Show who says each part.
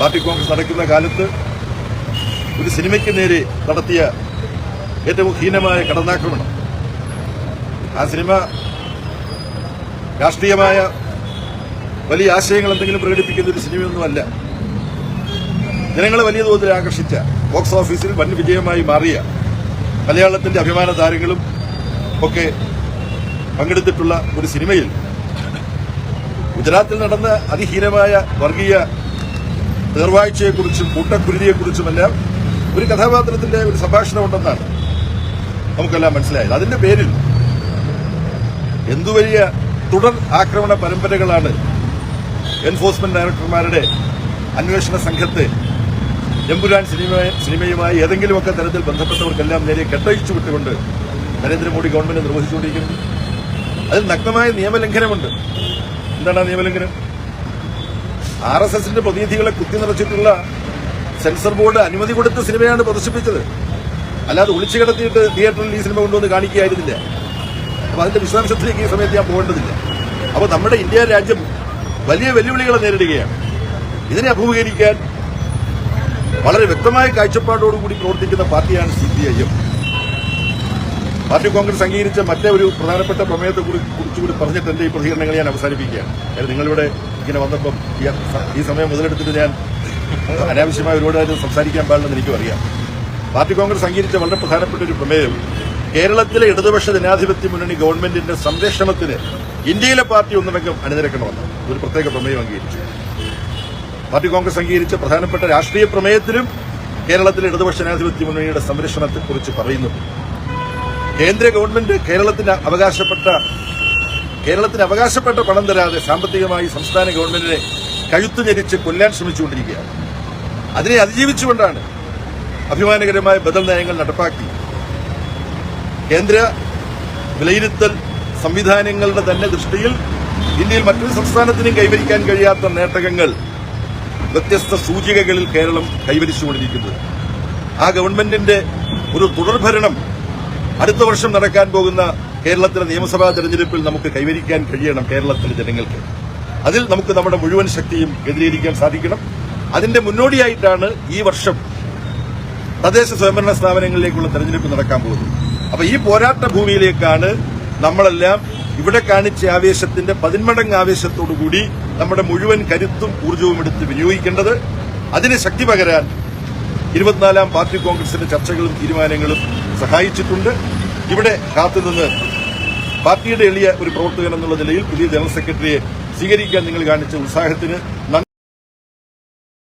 Speaker 1: Party Congress നടക്കുന്ന കാലത്ത് ഒരു സിനിമയ്ക്ക് നേരെ നടത്തിയ ഏറ്റവും ഹീനമായ കടന്നാക്രമണം. ആ സിനിമ രാഷ്ട്രീയമായ വലിയ ആശയങ്ങൾ എന്തെങ്കിലും പ്രകടിപ്പിക്കുന്ന ഒരു സിനിമയൊന്നുമല്ല. ജനങ്ങളെ വലിയ തോതിൽ ആകർഷിച്ച, ബോക്സ് ഓഫീസിൽ വൻ വിജയമായി മാറിയ, മലയാളത്തിന്റെ അഭിമാന താരങ്ങളും ഒക്കെ പങ്കെടുത്തിട്ടുള്ള ഒരു സിനിമയിൽ ഗുജറാത്തിൽ നടന്ന അതിഹീനമായ വർഗീയ നേർവാഴ്ചയെക്കുറിച്ചും കൂട്ടക്കുരുതിയെക്കുറിച്ചുമെല്ലാം ഒരു കഥാപാത്രത്തിന്റെ ഒരു സംഭാഷണമുണ്ടെന്നാണ് നമുക്കെല്ലാം മനസ്സിലായത്. അതിന്റെ പേരിൽ എന്തു വലിയ തുടർ ആക്രമണ പരമ്പരകളാണ് എൻഫോഴ്സ്മെന്റ് ഡയറക്ടർമാരുടെ അന്വേഷണ സംഘത്തെ എമ്പുരാൻ സിനിമയുമായി ഏതെങ്കിലുമൊക്കെ തരത്തിൽ ബന്ധപ്പെട്ടവർക്കെല്ലാം നേരെ കെട്ടഴിച്ചു വിട്ടുകൊണ്ട് നരേന്ദ്രമോദി ഗവൺമെന്റ് നിർവഹിച്ചുകൊണ്ടിരിക്കുന്നത്. അതിൽ നഗ്നമായ നിയമലംഘനമുണ്ട്. എന്താണ് ആ നിയമലംഘനം? RSSന്റെ പ്രതിനിധികളെ കുത്തി നിറച്ചിട്ടുള്ള സെൻസർ ബോർഡ് അനുമതി കൊടുത്ത സിനിമയാണ് പ്രദർശിപ്പിച്ചത്. അല്ലാതെ ഒളിച്ചു കിടത്തിയിട്ട് തിയേറ്ററിൽ ഈ സിനിമ കൊണ്ടുവന്ന് കാണിക്കുകയായിരുന്നില്ല. അപ്പൊ അതിന്റെ വിശദാംശത്തിലേക്ക് ഈ സമയത്ത് ഞാൻ പോകേണ്ടതില്ല. അപ്പോൾ നമ്മുടെ ഇന്ത്യ രാജ്യം വലിയ വെല്ലുവിളികളെ നേരിടുകയാണ്. ഇതിനെ അഭിമുഖീകരിക്കാൻ വളരെ വ്യക്തമായ കാഴ്ചപ്പാടോടുകൂടി പ്രവർത്തിക്കുന്ന പാർട്ടിയാണ് CPIM. പാർട്ടി കോൺഗ്രസ് അംഗീകരിച്ച മറ്റേ ഒരു പ്രധാനപ്പെട്ട പ്രമേയത്തെക്കുറിച്ചുകൂടി പറഞ്ഞിട്ട് എന്റെ ഈ പ്രതികരണങ്ങൾ ഞാൻ അവസാനിപ്പിക്കുകയാണ്. നിങ്ങളിവിടെ ഇങ്ങനെ വന്നപ്പം ഈ സമയം മുതലെടുത്തിട്ട് ഞാൻ അനാവശ്യമായ ഒരുപാട് കാര്യം സംസാരിക്കാൻ പാടില്ലെന്ന് എനിക്കും അറിയാം. പാർട്ടി കോൺഗ്രസ് അംഗീകരിച്ച വളരെ പ്രധാനപ്പെട്ട ഒരു പ്രമേയം കേരളത്തിലെ ഇടതുപക്ഷ ജനാധിപത്യ മുന്നണി ഗവൺമെന്റിന്റെ സംരക്ഷണത്തിന് ഇന്ത്യയിലെ പാർട്ടി ഒന്നടങ്കം അണിനിരക്കണമെന്ന് ഒരു പ്രത്യേക പ്രമേയം അംഗീകരിച്ചു. പാർട്ടി കോൺഗ്രസ് അംഗീകരിച്ച പ്രധാനപ്പെട്ട രാഷ്ട്രീയ പ്രമേയത്തിലും കേരളത്തിലെ ഇടതുപക്ഷ ജനാധിപത്യ മുന്നണിയുടെ സംരക്ഷണത്തെക്കുറിച്ച് പറയുന്നുണ്ട്. കേന്ദ്ര ഗവൺമെന്റ് കേരളത്തിന് അവകാശപ്പെട്ട പണം തരാതെ സാമ്പത്തികമായി സംസ്ഥാന ഗവൺമെന്റിനെ കഴുത്തു ഞെരിച്ച് കൊല്ലാൻ ശ്രമിച്ചുകൊണ്ടിരിക്കുകയാണ്. അതിനെ അതിജീവിച്ചുകൊണ്ടാണ് അഭിമാനകരമായ ബദൽ നയങ്ങൾ നടപ്പാക്കി കേന്ദ്ര വിലയിരുത്തൽ സംവിധാനങ്ങളുടെ തന്നെ ദൃഷ്ടിയിൽ ഇന്ത്യയിൽ മറ്റൊരു സംസ്ഥാനത്തിനും കൈവരിക്കാൻ കഴിയാത്ത നേട്ടങ്ങൾ വ്യത്യസ്ത സൂചികകളിൽ കേരളം കൈവരിച്ചുകൊണ്ടിരിക്കുന്നത്. ആ ഗവൺമെന്റിന്റെ ഒരു തുടർഭരണം അടുത്ത വർഷം നടക്കാൻ പോകുന്ന കേരളത്തിലെ നിയമസഭാ തെരഞ്ഞെടുപ്പിൽ നമുക്ക് കൈവരിക്കാൻ കഴിയണം. കേരളത്തിലെ ജനങ്ങൾക്ക് അതിൽ നമുക്ക് നമ്മുടെ മുഴുവൻ ശക്തിയും കേന്ദ്രീകരിക്കാൻ സാധിക്കണം. അതിന്റെ മുന്നോടിയായിട്ടാണ് ഈ വർഷം തദ്ദേശ സ്വയംഭരണ സ്ഥാപനങ്ങളിലേക്കുള്ള തെരഞ്ഞെടുപ്പ് നടക്കാൻ പോകുന്നത്. അപ്പൊ ഈ പോരാട്ട ഭൂമിയിലേക്കാണ് നമ്മളെല്ലാം ഇവിടെ കാണിച്ച ആവേശത്തിന്റെ 10 മടങ്ങ് ആവേശത്തോടുകൂടി നമ്മുടെ മുഴുവൻ കരുത്തും ഊർജ്ജവും എടുത്ത് വിനിയോഗിക്കേണ്ടത്. അതിന് ശക്തി പകരാൻ 24-ാം പാർട്ടി കോൺഗ്രസിന്റെ ചർച്ചകളും തീരുമാനങ്ങളും സഹായിച്ചിട്ടുണ്ട്. ഇവിടെ കാത്തുനിന്ന് പാർട്ടിയുടെ എളിയ ഒരു പ്രവർത്തകൻ എന്നുള്ള നിലയിൽ പുതിയ ജനറൽ സെക്രട്ടറിയെ സ്വീകരിക്കാൻ നിങ്ങൾ കാണിച്ച ഉത്സാഹത്തിന്